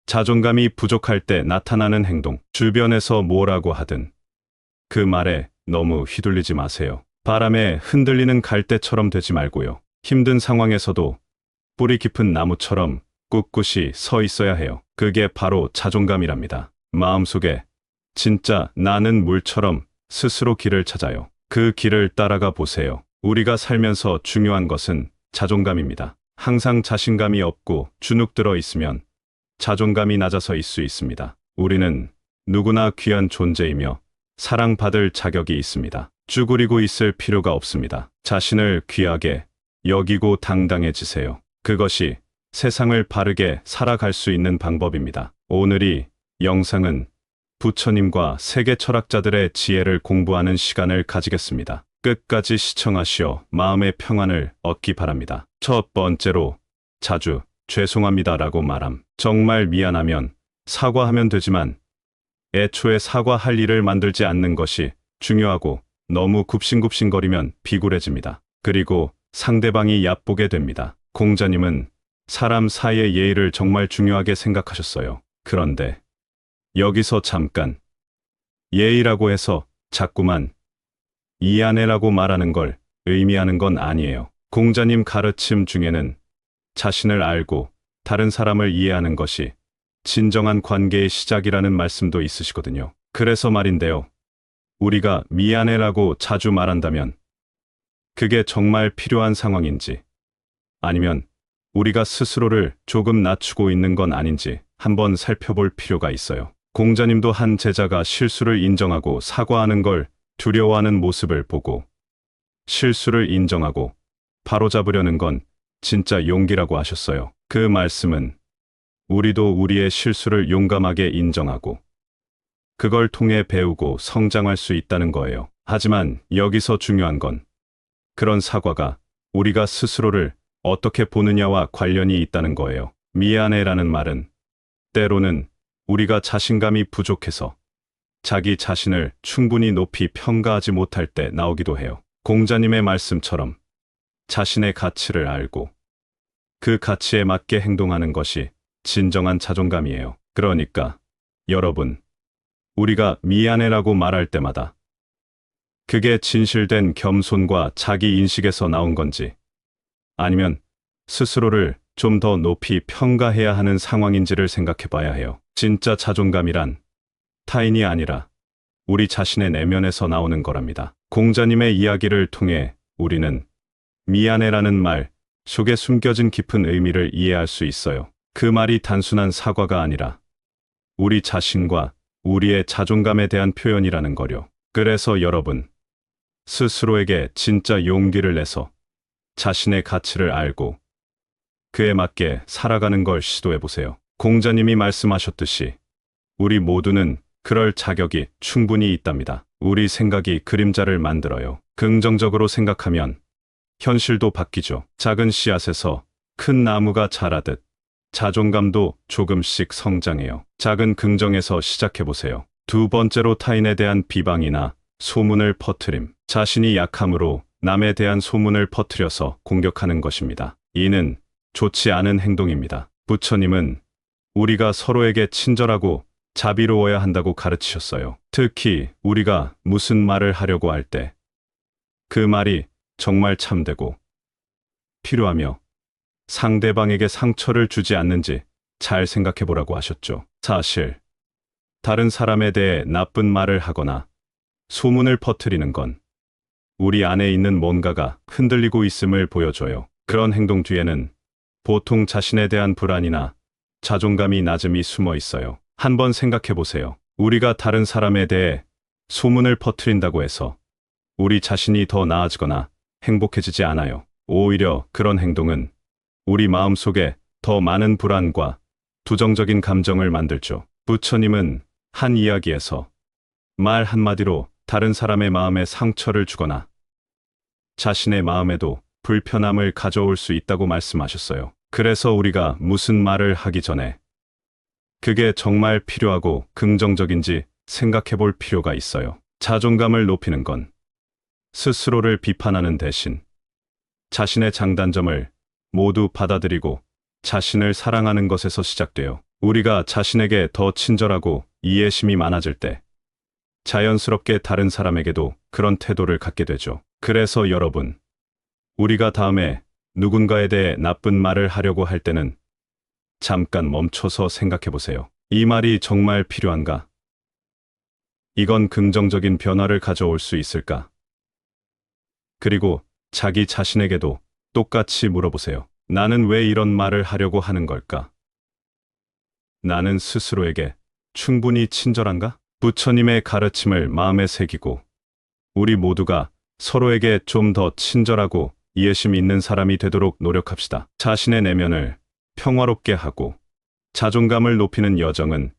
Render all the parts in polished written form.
자존감이 부족할 때 나타나는 행동, 주변에서 뭐라고 하든 그 말에 너무 휘둘리지 마세요. 바람에 흔들리는 갈대처럼 되지 말고요. 힘든 상황에서도 뿌리 깊은 나무처럼 꿋꿋이 서 있어야 해요. 그게 바로 자존감이랍니다. 마음속에 진짜 나는 물처럼 스스로 길을 찾아요. 그 길을 따라가 보세요. 우리가 살면서 중요한 것은 자존감입니다. 항상 자신감이 없고 주눅들어 있으면 자존감이 낮아서일 수 있습니다. 우리는 누구나 귀한 존재이며 사랑받을 자격이 있습니다. 쭈그리고 있을 필요가 없습니다. 자신을 귀하게 여기고 당당해지세요. 그것이 세상을 바르게 살아갈 수 있는 방법입니다. 오늘 이 영상은 부처님과 세계 철학자들의 지혜를 공부하는 시간을 가지겠습니다. 끝까지 시청하시어 마음의 평안을 얻기 바랍니다. 첫 번째로 자주 죄송합니다라고 말함. 정말 미안하면 사과하면 되지만 애초에 사과할 일을 만들지 않는 것이 중요하고 너무 굽신굽신거리면 비굴해집니다. 그리고 상대방이 얕보게 됩니다. 공자님은 사람 사이의 예의를 정말 중요하게 생각하셨어요. 그런데 여기서 잠깐 예의라고 해서 자꾸만 이해하네라고 말하는 걸 의미하는 건 아니에요. 공자님 가르침 중에는 자신을 알고 다른 사람을 이해하는 것이 진정한 관계의 시작이라는 말씀도 있으시거든요. 그래서 말인데요. 우리가 미안해라고 자주 말한다면 그게 정말 필요한 상황인지 아니면 우리가 스스로를 조금 낮추고 있는 건 아닌지 한번 살펴볼 필요가 있어요. 공자님도 한 제자가 실수를 인정하고 사과하는 걸 두려워하는 모습을 보고 실수를 인정하고 바로잡으려는 건 진짜 용기라고 하셨어요. 그 말씀은 우리도 우리의 실수를 용감하게 인정하고 그걸 통해 배우고 성장할 수 있다는 거예요. 하지만 여기서 중요한 건 그런 사과가 우리가 스스로를 어떻게 보느냐와 관련이 있다는 거예요. 미안해라는 말은 때로는 우리가 자신감이 부족해서 자기 자신을 충분히 높이 평가하지 못할 때 나오기도 해요. 공자님의 말씀처럼 자신의 가치를 알고 그 가치에 맞게 행동하는 것이 진정한 자존감이에요. 그러니까 여러분, 우리가 미안해라고 말할 때마다 그게 진실된 겸손과 자기 인식에서 나온 건지 아니면 스스로를 좀 더 높이 평가해야 하는 상황인지를 생각해 봐야 해요. 진짜 자존감이란 타인이 아니라 우리 자신의 내면에서 나오는 거랍니다. 공자님의 이야기를 통해 우리는 미안해라는 말 속에 숨겨진 깊은 의미를 이해할 수 있어요. 그 말이 단순한 사과가 아니라 우리 자신과 우리의 자존감에 대한 표현이라는 거요. 그래서 여러분, 스스로에게 진짜 용기를 내서 자신의 가치를 알고 그에 맞게 살아가는 걸 시도해 보세요. 공자님이 말씀하셨듯이 우리 모두는 그럴 자격이 충분히 있답니다. 우리 생각이 그림자를 만들어요. 긍정적으로 생각하면 현실도 바뀌죠. 작은 씨앗에서 큰 나무가 자라듯 자존감도 조금씩 성장해요. 작은 긍정에서 시작해 보세요. 두 번째로 타인에 대한 비방이나 소문을 퍼뜨림. 자신이 약함으로 남에 대한 소문을 퍼뜨려서 공격하는 것입니다. 이는 좋지 않은 행동입니다. 부처님은 우리가 서로에게 친절하고 자비로워야 한다고 가르치셨어요. 특히 우리가 무슨 말을 하려고 할 때 그 말이 정말 참되고 필요하며 상대방에게 상처를 주지 않는지 잘 생각해 보라고 하셨죠. 사실 다른 사람에 대해 나쁜 말을 하거나 소문을 퍼뜨리는 건 우리 안에 있는 뭔가가 흔들리고 있음을 보여줘요. 그런 행동 뒤에는 보통 자신에 대한 불안이나 자존감이 낮음이 숨어 있어요. 한번 생각해 보세요. 우리가 다른 사람에 대해 소문을 퍼뜨린다고 해서 우리 자신이 더 나아지거나 행복해지지 않아요. 오히려 그런 행동은 우리 마음속에 더 많은 불안과 부정적인 감정을 만들죠. 부처님은 한 이야기에서 말 한마디로 다른 사람의 마음에 상처를 주거나 자신의 마음에도 불편함을 가져올 수 있다고 말씀하셨어요. 그래서 우리가 무슨 말을 하기 전에 그게 정말 필요하고 긍정적인지 생각해 볼 필요가 있어요. 자존감을 높이는 건 스스로를 비판하는 대신 자신의 장단점을 모두 받아들이고 자신을 사랑하는 것에서 시작돼요. 우리가 자신에게 더 친절하고 이해심이 많아질 때 자연스럽게 다른 사람에게도 그런 태도를 갖게 되죠. 그래서 여러분, 우리가 다음에 누군가에 대해 나쁜 말을 하려고 할 때는 잠깐 멈춰서 생각해 보세요. 이 말이 정말 필요한가? 이건 긍정적인 변화를 가져올 수 있을까? 그리고 자기 자신에게도 똑같이 물어보세요. 나는 왜 이런 말을 하려고 하는 걸까? 나는 스스로에게 충분히 친절한가? 부처님의 가르침을 마음에 새기고 우리 모두가 서로에게 좀 더 친절하고 이해심 있는 사람이 되도록 노력합시다. 자신의 내면을 평화롭게 하고 자존감을 높이는 여정은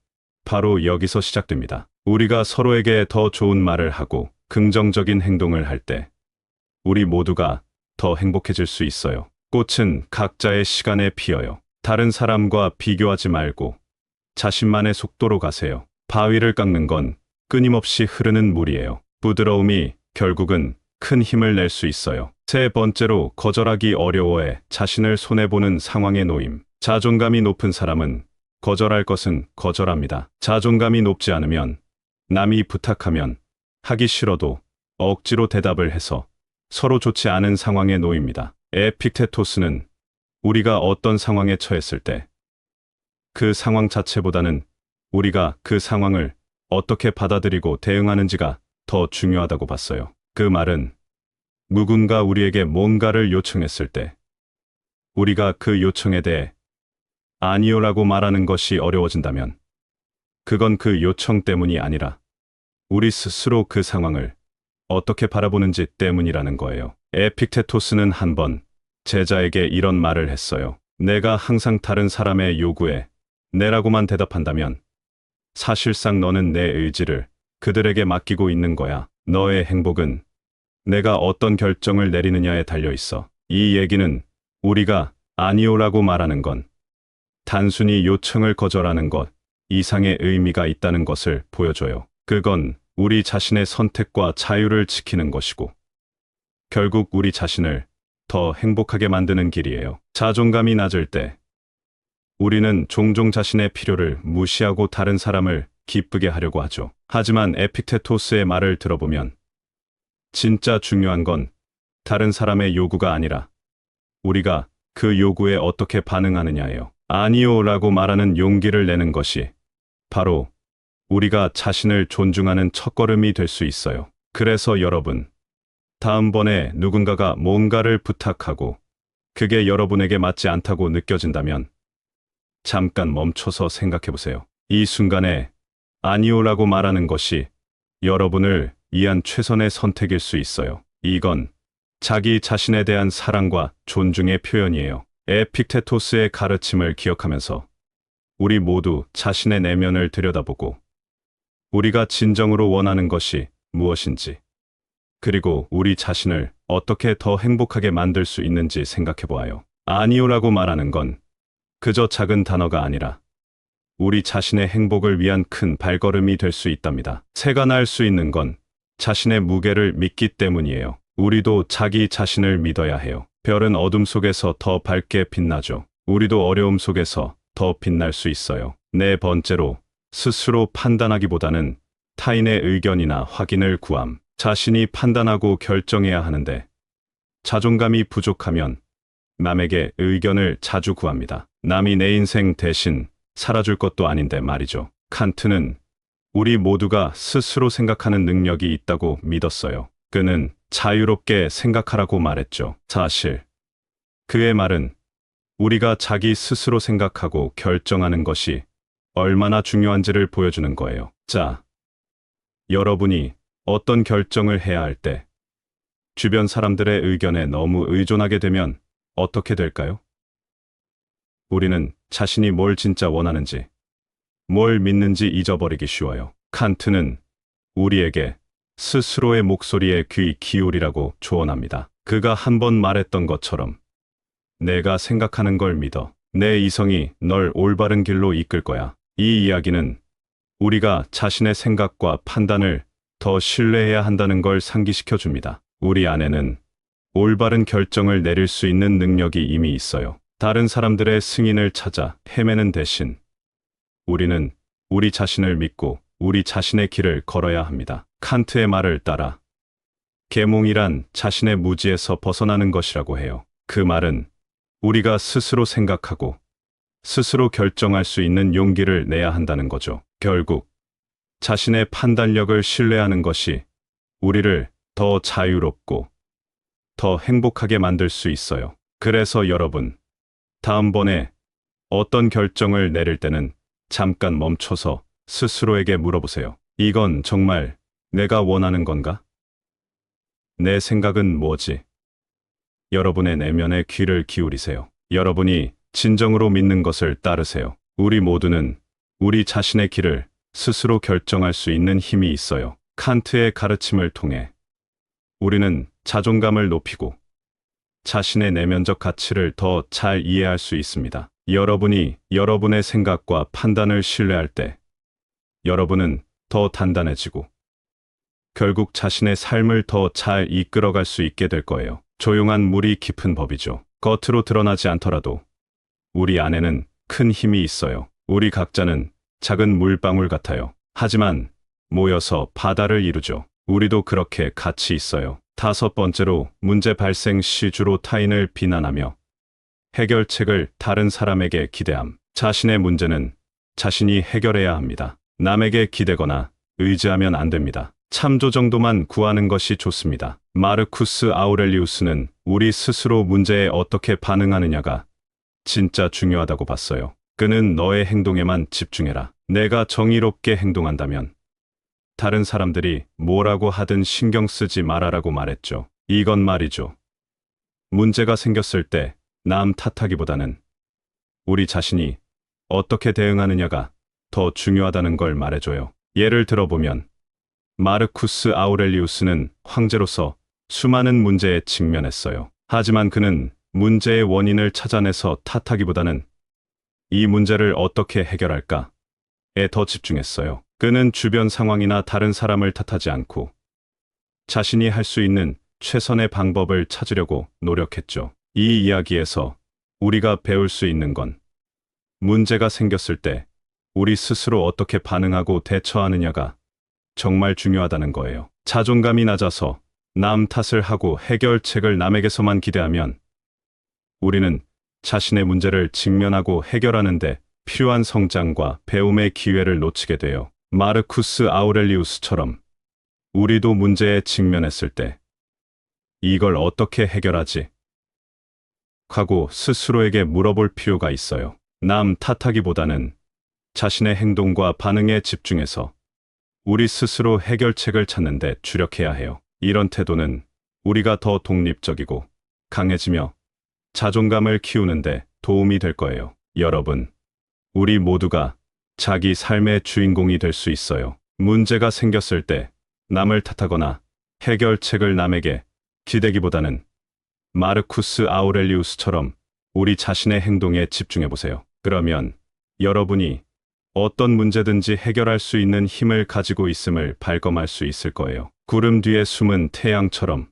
바로 여기서 시작됩니다. 우리가 서로에게 더 좋은 말을 하고 긍정적인 행동을 할 때 우리 모두가 더 행복해질 수 있어요. 꽃은 각자의 시간에 피어요. 다른 사람과 비교하지 말고 자신만의 속도로 가세요. 바위를 깎는 건 끊임없이 흐르는 물이에요. 부드러움이 결국은 큰 힘을 낼 수 있어요. 세 번째로, 거절하기 어려워해 자신을 손해보는 상황에 놓임. 자존감이 높은 사람은 거절할 것은 거절합니다. 자존감이 높지 않으면 남이 부탁하면 하기 싫어도 억지로 대답을 해서 서로 좋지 않은 상황에 놓입니다. 에픽테토스는 우리가 어떤 상황에 처했을 때 그 상황 자체보다는 우리가 그 상황을 어떻게 받아들이고 대응하는지가 더 중요하다고 봤어요. 그 말은 누군가 우리에게 뭔가를 요청했을 때 우리가 그 요청에 대해 아니요라고 말하는 것이 어려워진다면 그건 그 요청 때문이 아니라 우리 스스로 그 상황을 어떻게 바라보는지 때문이라는 거예요. 에픽테토스는 한 번 제자에게 이런 말을 했어요. 내가 항상 다른 사람의 요구에 네라고만 대답한다면 사실상 너는 내 의지를 그들에게 맡기고 있는 거야. 너의 행복은 내가 어떤 결정을 내리느냐에 달려 있어. 이 얘기는 우리가 아니오라고 말하는 건 단순히 요청을 거절하는 것 이상의 의미가 있다는 것을 보여줘요. 그건 우리 자신의 선택과 자유를 지키는 것이고 결국 우리 자신을 더 행복하게 만드는 길이에요. 자존감이 낮을 때 우리는 종종 자신의 필요를 무시하고 다른 사람을 기쁘게 하려고 하죠. 하지만 에픽테토스의 말을 들어보면 진짜 중요한 건 다른 사람의 요구가 아니라 우리가 그 요구에 어떻게 반응하느냐예요. 아니요라고 말하는 용기를 내는 것이 바로 우리가 자신을 존중하는 첫걸음이 될 수 있어요. 그래서 여러분, 다음번에 누군가가 뭔가를 부탁하고 그게 여러분에게 맞지 않다고 느껴진다면 잠깐 멈춰서 생각해 보세요. 이 순간에 아니오라고 말하는 것이 여러분을 위한 최선의 선택일 수 있어요. 이건 자기 자신에 대한 사랑과 존중의 표현이에요. 에픽테토스의 가르침을 기억하면서 우리 모두 자신의 내면을 들여다보고 우리가 진정으로 원하는 것이 무엇인지 그리고 우리 자신을 어떻게 더 행복하게 만들 수 있는지 생각해 보아요. 아니오라고 말하는 건 그저 작은 단어가 아니라 우리 자신의 행복을 위한 큰 발걸음이 될 수 있답니다. 새가 날 수 있는 건 자신의 무게를 믿기 때문이에요. 우리도 자기 자신을 믿어야 해요. 별은 어둠 속에서 더 밝게 빛나죠. 우리도 어려움 속에서 더 빛날 수 있어요. 네 번째로, 스스로 판단하기보다는 타인의 의견이나 확인을 구함. 자신이 판단하고 결정해야 하는데 자존감이 부족하면 남에게 의견을 자주 구합니다. 남이 내 인생 대신 살아줄 것도 아닌데 말이죠. 칸트는 우리 모두가 스스로 생각하는 능력이 있다고 믿었어요. 그는 자유롭게 생각하라고 말했죠. 사실 그의 말은 우리가 자기 스스로 생각하고 결정하는 것이 얼마나 중요한지를 보여주는 거예요. 자, 여러분이 어떤 결정을 해야 할 때 주변 사람들의 의견에 너무 의존하게 되면 어떻게 될까요? 우리는 자신이 뭘 진짜 원하는지, 뭘 믿는지 잊어버리기 쉬워요. 칸트는 우리에게 스스로의 목소리에 귀 기울이라고 조언합니다. 그가 한 번 말했던 것처럼 내가 생각하는 걸 믿어. 내 이성이 널 올바른 길로 이끌 거야. 이 이야기는 우리가 자신의 생각과 판단을 더 신뢰해야 한다는 걸 상기시켜 줍니다. 우리 안에는 올바른 결정을 내릴 수 있는 능력이 이미 있어요. 다른 사람들의 승인을 찾아 헤매는 대신 우리는 우리 자신을 믿고 우리 자신의 길을 걸어야 합니다. 칸트의 말을 따라 계몽이란 자신의 무지에서 벗어나는 것이라고 해요. 그 말은 우리가 스스로 생각하고 스스로 결정할 수 있는 용기를 내야 한다는 거죠. 결국 자신의 판단력을 신뢰하는 것이 우리를 더 자유롭고 더 행복하게 만들 수 있어요. 그래서 여러분, 다음번에 어떤 결정을 내릴 때는 잠깐 멈춰서 스스로에게 물어보세요. 이건 정말 내가 원하는 건가? 내 생각은 뭐지? 여러분의 내면에 귀를 기울이세요. 여러분이 진정으로 믿는 것을 따르세요. 우리 모두는 우리 자신의 길을 스스로 결정할 수 있는 힘이 있어요. 칸트의 가르침을 통해 우리는 자존감을 높이고 자신의 내면적 가치를 더 잘 이해할 수 있습니다. 여러분이 여러분의 생각과 판단을 신뢰할 때 여러분은 더 단단해지고 결국 자신의 삶을 더 잘 이끌어갈 수 있게 될 거예요. 조용한 물이 깊은 법이죠. 겉으로 드러나지 않더라도 우리 안에는 큰 힘이 있어요. 우리 각자는 작은 물방울 같아요. 하지만 모여서 바다를 이루죠. 우리도 그렇게 가치 있어요. 다섯 번째로, 문제 발생 시 주로 타인을 비난하며 해결책을 다른 사람에게 기대함. 자신의 문제는 자신이 해결해야 합니다. 남에게 기대거나 의지하면 안 됩니다. 참조 정도만 구하는 것이 좋습니다. 마르쿠스 아우렐리우스는 우리 스스로 문제에 어떻게 반응하느냐가 진짜 중요하다고 봤어요. 그는 너의 행동에만 집중해라. 내가 정의롭게 행동한다면 다른 사람들이 뭐라고 하든 신경 쓰지 말아라고 말했죠. 이건 말이죠. 문제가 생겼을 때 남 탓하기보다는 우리 자신이 어떻게 대응하느냐가 더 중요하다는 걸 말해줘요. 예를 들어보면 마르쿠스 아우렐리우스는 황제로서 수많은 문제에 직면했어요. 하지만 그는 문제의 원인을 찾아내서 탓하기보다는 이 문제를 어떻게 해결할까에 더 집중했어요. 그는 주변 상황이나 다른 사람을 탓하지 않고 자신이 할 수 있는 최선의 방법을 찾으려고 노력했죠. 이 이야기에서 우리가 배울 수 있는 건 문제가 생겼을 때 우리 스스로 어떻게 반응하고 대처하느냐가 정말 중요하다는 거예요. 자존감이 낮아서 남 탓을 하고 해결책을 남에게서만 기대하면 우리는 자신의 문제를 직면하고 해결하는데 필요한 성장과 배움의 기회를 놓치게 돼요. 마르쿠스 아우렐리우스처럼 우리도 문제에 직면했을 때 이걸 어떻게 해결하지? 하고 스스로에게 물어볼 필요가 있어요. 남 탓하기보다는 자신의 행동과 반응에 집중해서 우리 스스로 해결책을 찾는 데 주력해야 해요. 이런 태도는 우리가 더 독립적이고 강해지며 자존감을 키우는데 도움이 될 거예요. 여러분, 우리 모두가 자기 삶의 주인공이 될 수 있어요. 문제가 생겼을 때 남을 탓하거나 해결책을 남에게 기대기보다는 마르쿠스 아우렐리우스처럼 우리 자신의 행동에 집중해보세요. 그러면 여러분이 어떤 문제든지 해결할 수 있는 힘을 가지고 있음을 발견할 수 있을 거예요. 구름 뒤에 숨은 태양처럼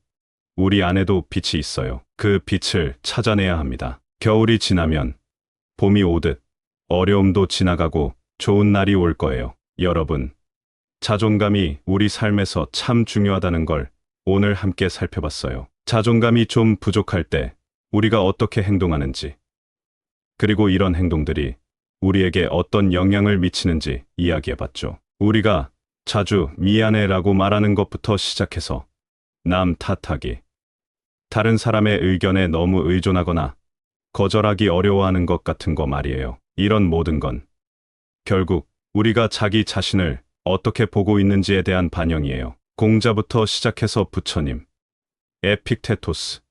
우리 안에도 빛이 있어요. 그 빛을 찾아내야 합니다. 겨울이 지나면 봄이 오듯 어려움도 지나가고 좋은 날이 올 거예요. 여러분, 자존감이 우리 삶에서 참 중요하다는 걸 오늘 함께 살펴봤어요. 자존감이 좀 부족할 때 우리가 어떻게 행동하는지, 그리고 이런 행동들이 우리에게 어떤 영향을 미치는지 이야기해봤죠. 우리가 자주 미안해라고 말하는 것부터 시작해서 남 탓하기, 다른 사람의 의견에 너무 의존하거나 거절하기 어려워하는 것 같은 거 말이에요. 이런 모든 건 결국 우리가 자기 자신을 어떻게 보고 있는지에 대한 반영이에요. 공자부터 시작해서 부처님, 에픽테토스,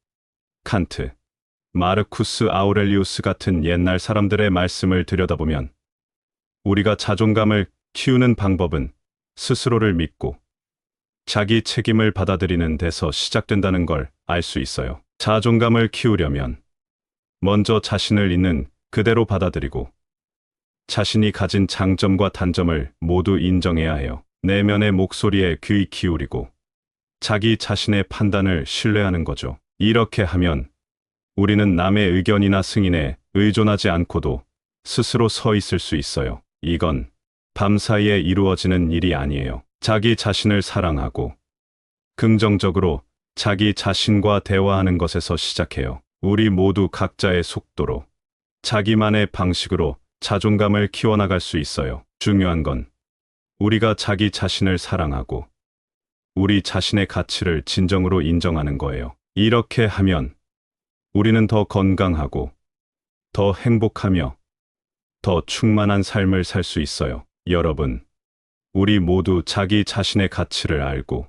칸트, 마르쿠스 아우렐리우스 같은 옛날 사람들의 말씀을 들여다보면 우리가 자존감을 키우는 방법은 스스로를 믿고 자기 책임을 받아들이는 데서 시작된다는 걸 알 수 있어요. 자존감을 키우려면 먼저 자신을 있는 그대로 받아들이고 자신이 가진 장점과 단점을 모두 인정해야 해요. 내면의 목소리에 귀 기울이고 자기 자신의 판단을 신뢰하는 거죠. 이렇게 하면 우리는 남의 의견이나 승인에 의존하지 않고도 스스로 서 있을 수 있어요. 이건 밤사이에 이루어지는 일이 아니에요. 자기 자신을 사랑하고 긍정적으로 자기 자신과 대화하는 것에서 시작해요. 우리 모두 각자의 속도로 자기만의 방식으로 자존감을 키워나갈 수 있어요. 중요한 건 우리가 자기 자신을 사랑하고 우리 자신의 가치를 진정으로 인정하는 거예요. 이렇게 하면 우리는 더 건강하고 더 행복하며 더 충만한 삶을 살 수 있어요. 여러분, 우리 모두 자기 자신의 가치를 알고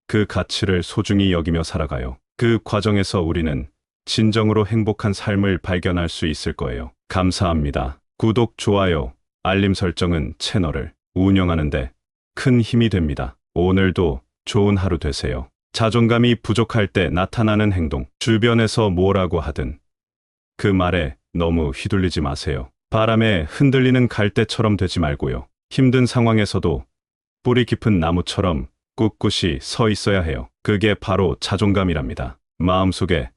그 가치를 소중히 여기며 살아가요. 그 과정에서 우리는 진정으로 행복한 삶을 발견할 수 있을 거예요. 감사합니다. 구독, 좋아요, 알림 설정은 채널을 운영하는데 큰 힘이 됩니다. 오늘도 좋은 하루 되세요. 자존감이 부족할 때 나타나는 행동. 주변에서 뭐라고 하든 그 말에 너무 휘둘리지 마세요. 바람에 흔들리는 갈대처럼 되지 말고요. 힘든 상황에서도 뿌리 깊은 나무처럼 꿋꿋이 서 있어야 해요. 그게 바로 자존감이랍니다. 마음속에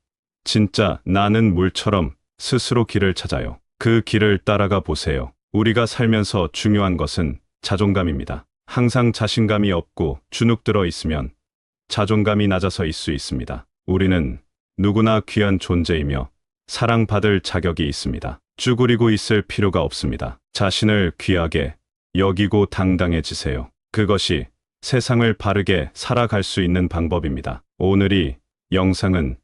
진짜 나는 물처럼 스스로 길을 찾아요. 그 길을 따라가 보세요. 우리가 살면서 중요한 것은 자존감입니다. 항상 자신감이 없고 주눅들어 있으면 자존감이 낮아서일 수 있습니다. 우리는 누구나 귀한 존재이며 사랑받을 자격이 있습니다. 쭈그리고 있을 필요가 없습니다. 자신을 귀하게 여기고 당당해지세요. 그것이 세상을 바르게 살아갈 수 있는 방법입니다. 오늘 이 영상은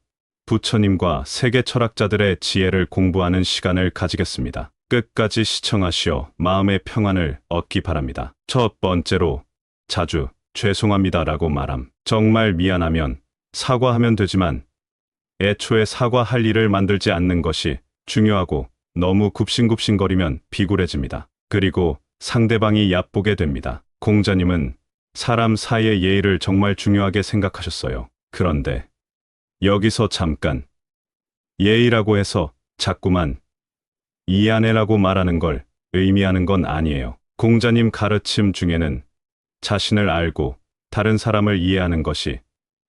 부처님과 세계 철학자들의 지혜를 공부하는 시간을 가지겠습니다. 끝까지 시청하시어 마음의 평안을 얻기 바랍니다. 첫 번째로 자주 죄송합니다라고 말함. 정말 미안하면 사과하면 되지만 애초에 사과할 일을 만들지 않는 것이 중요하고 너무 굽신굽신거리면 비굴해집니다. 그리고 상대방이 얕보게 됩니다. 공자님은 사람 사이의 예의를 정말 중요하게 생각하셨어요. 그런데 여기서 잠깐 예의라고 해서 자꾸만 이해하네라고 말하는 걸 의미하는 건 아니에요. 공자님 가르침 중에는 자신을 알고 다른 사람을 이해하는 것이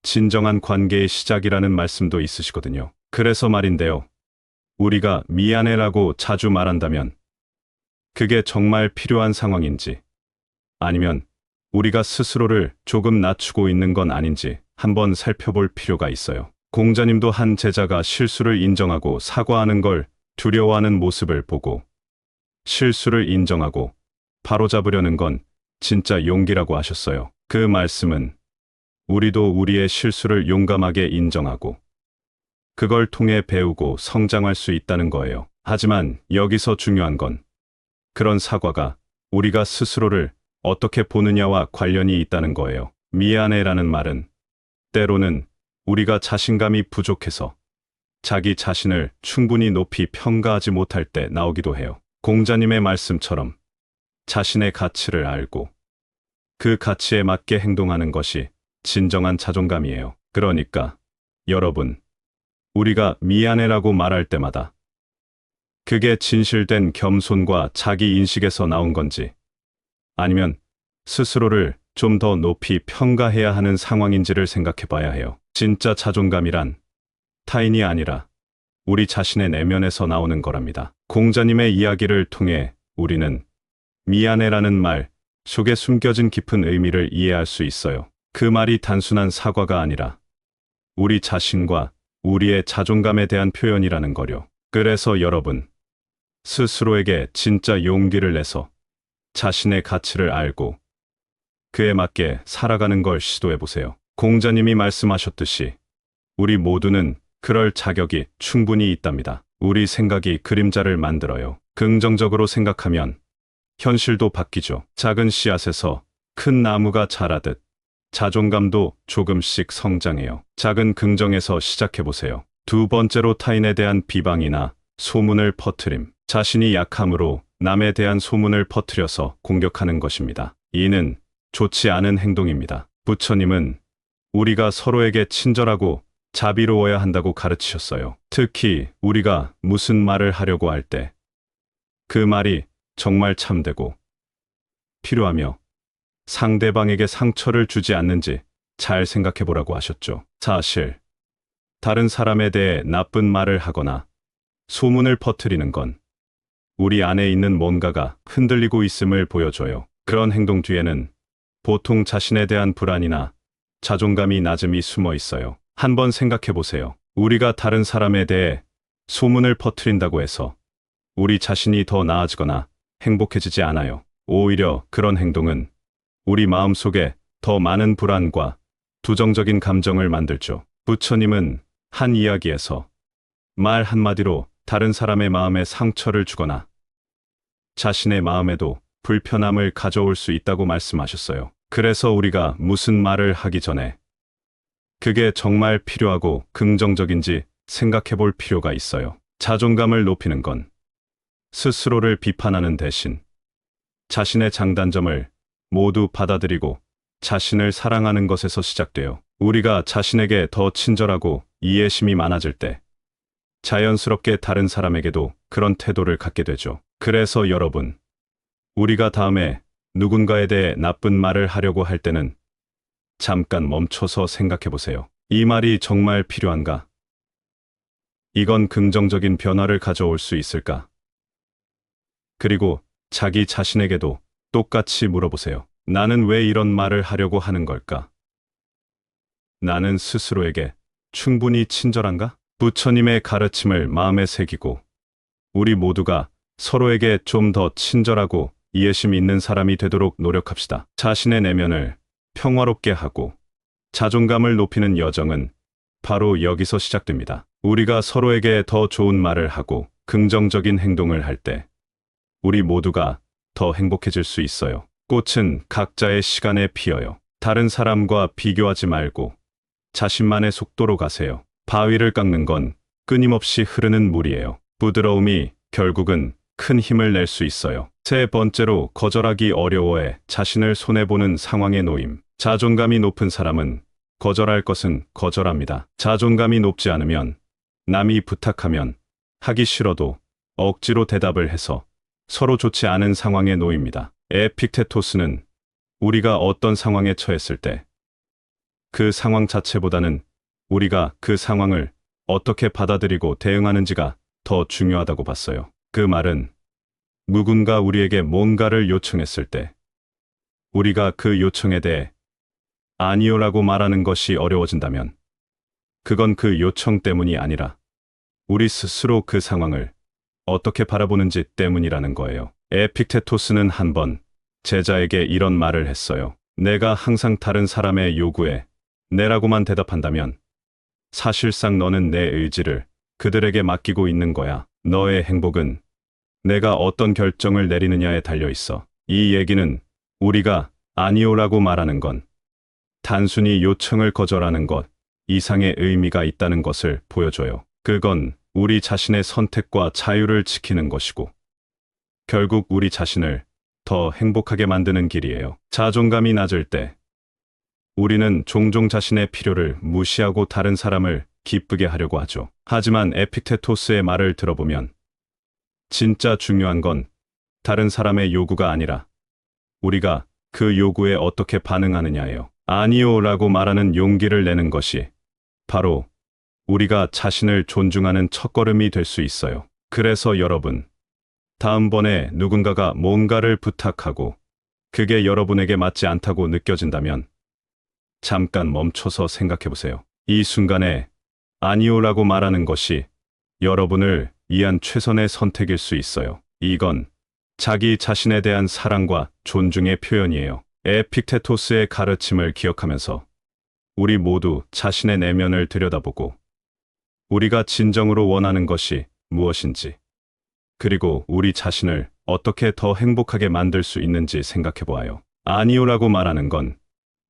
진정한 관계의 시작이라는 말씀도 있으시거든요. 그래서 말인데요. 우리가 미안해라고 자주 말한다면 그게 정말 필요한 상황인지 아니면 우리가 스스로를 조금 낮추고 있는 건 아닌지 한번 살펴볼 필요가 있어요. 공자님도 한 제자가 실수를 인정하고 사과하는 걸 두려워하는 모습을 보고 실수를 인정하고 바로잡으려는 건 진짜 용기라고 하셨어요. 그 말씀은 우리도 우리의 실수를 용감하게 인정하고 그걸 통해 배우고 성장할 수 있다는 거예요. 하지만 여기서 중요한 건 그런 사과가 우리가 스스로를 어떻게 보느냐와 관련이 있다는 거예요. 미안해라는 말은 때로는 우리가 자신감이 부족해서 자기 자신을 충분히 높이 평가하지 못할 때 나오기도 해요. 공자님의 말씀처럼 자신의 가치를 알고 그 가치에 맞게 행동하는 것이 진정한 자존감이에요. 그러니까 여러분, 우리가 미안해라고 말할 때마다 그게 진실된 겸손과 자기 인식에서 나온 건지 아니면 스스로를 좀 더 높이 평가해야 하는 상황인지를 생각해 봐야 해요. 진짜 자존감이란 타인이 아니라 우리 자신의 내면에서 나오는 거랍니다. 공자님의 이야기를 통해 우리는 미안해라는 말 속에 숨겨진 깊은 의미를 이해할 수 있어요. 그 말이 단순한 사과가 아니라 우리 자신과 우리의 자존감에 대한 표현이라는 거요. 그래서 여러분, 스스로에게 진짜 용기를 내서 자신의 가치를 알고 그에 맞게 살아가는 걸 시도해 보세요. 공자님이 말씀하셨듯이 우리 모두는 그럴 자격이 충분히 있답니다. 우리 생각이 그림자를 만들어요. 긍정적으로 생각하면 현실도 바뀌죠. 작은 씨앗에서 큰 나무가 자라듯 자존감도 조금씩 성장해요. 작은 긍정에서 시작해 보세요. 두 번째로 타인에 대한 비방이나 소문을 퍼뜨림. 자신이 약함으로 남에 대한 소문을 퍼뜨려서 공격하는 것입니다. 이는 좋지 않은 행동입니다. 부처님은 우리가 서로에게 친절하고 자비로워야 한다고 가르치셨어요. 특히 우리가 무슨 말을 하려고 할 때 그 말이 정말 참되고 필요하며 상대방에게 상처를 주지 않는지 잘 생각해 보라고 하셨죠. 사실 다른 사람에 대해 나쁜 말을 하거나 소문을 퍼뜨리는 건 우리 안에 있는 뭔가가 흔들리고 있음을 보여줘요. 그런 행동 뒤에는 보통 자신에 대한 불안이나 자존감이 낮음이 숨어 있어요. 한번 생각해 보세요. 우리가 다른 사람에 대해 소문을 퍼뜨린다고 해서 우리 자신이 더 나아지거나 행복해지지 않아요. 오히려 그런 행동은 우리 마음속에 더 많은 불안과 부정적인 감정을 만들죠. 부처님은 한 이야기에서 말 한마디로 다른 사람의 마음에 상처를 주거나 자신의 마음에도 불편함을 가져올 수 있다고 말씀하셨어요. 그래서 우리가 무슨 말을 하기 전에 그게 정말 필요하고 긍정적인지 생각해 볼 필요가 있어요. 자존감을 높이는 건 스스로를 비판하는 대신 자신의 장단점을 모두 받아들이고 자신을 사랑하는 것에서 시작돼요. 우리가 자신에게 더 친절하고 이해심이 많아질 때 자연스럽게 다른 사람에게도 그런 태도를 갖게 되죠. 그래서 여러분, 우리가 다음에 누군가에 대해 나쁜 말을 하려고 할 때는 잠깐 멈춰서 생각해 보세요. 이 말이 정말 필요한가? 이건 긍정적인 변화를 가져올 수 있을까? 그리고 자기 자신에게도 똑같이 물어보세요. 나는 왜 이런 말을 하려고 하는 걸까? 나는 스스로에게 충분히 친절한가? 부처님의 가르침을 마음에 새기고 우리 모두가 서로에게 좀 더 친절하고 이해심 있는 사람이 되도록 노력합시다. 자신의 내면을 평화롭게 하고 자존감을 높이는 여정은 바로 여기서 시작됩니다. 우리가 서로에게 더 좋은 말을 하고 긍정적인 행동을 할 때 우리 모두가 더 행복해질 수 있어요. 꽃은 각자의 시간에 피어요. 다른 사람과 비교하지 말고 자신만의 속도로 가세요. 바위를 깎는 건 끊임없이 흐르는 물이에요. 부드러움이 결국은 큰 힘을 낼 수 있어요. 세 번째로, 거절하기 어려워해 자신을 손해보는 상황에 놓임. 자존감이 높은 사람은 거절할 것은 거절합니다. 자존감이 높지 않으면 남이 부탁하면 하기 싫어도 억지로 대답을 해서 서로 좋지 않은 상황에 놓입니다. 에픽테토스는 우리가 어떤 상황에 처했을 때 그 상황 자체보다는 우리가 그 상황을 어떻게 받아들이고 대응하는지가 더 중요하다고 봤어요. 그 말은 누군가 우리에게 뭔가를 요청했을 때 우리가 그 요청에 대해 아니요라고 말하는 것이 어려워진다면 그건 그 요청 때문이 아니라 우리 스스로 그 상황을 어떻게 바라보는지 때문이라는 거예요. 에픽테토스는 한번 제자에게 이런 말을 했어요. 내가 항상 다른 사람의 요구에 네라고만 대답한다면 사실상 너는 내 의지를 그들에게 맡기고 있는 거야. 너의 행복은 내가 어떤 결정을 내리느냐에 달려 있어. 이 얘기는 우리가 아니오라고 말하는 건 단순히 요청을 거절하는 것 이상의 의미가 있다는 것을 보여줘요. 그건 우리 자신의 선택과 자유를 지키는 것이고 결국 우리 자신을 더 행복하게 만드는 길이에요. 자존감이 낮을 때 우리는 종종 자신의 필요를 무시하고 다른 사람을 기쁘게 하려고 하죠. 하지만 에픽테토스의 말을 들어보면 진짜 중요한 건 다른 사람의 요구가 아니라 우리가 그 요구에 어떻게 반응하느냐예요. 아니요라고 말하는 용기를 내는 것이 바로 우리가 자신을 존중하는 첫걸음이 될 수 있어요. 그래서 여러분, 다음번에 누군가가 뭔가를 부탁하고 그게 여러분에게 맞지 않다고 느껴진다면 잠깐 멈춰서 생각해 보세요. 이 순간에 아니요라고 말하는 것이 여러분을 위한 최선의 선택일 수 있어요. 이건 자기 자신에 대한 사랑과 존중의 표현이에요. 에픽테토스의 가르침을 기억하면서 우리 모두 자신의 내면을 들여다보고 우리가 진정으로 원하는 것이 무엇인지 그리고 우리 자신을 어떻게 더 행복하게 만들 수 있는지 생각해 보아요. 아니요라고 말하는 건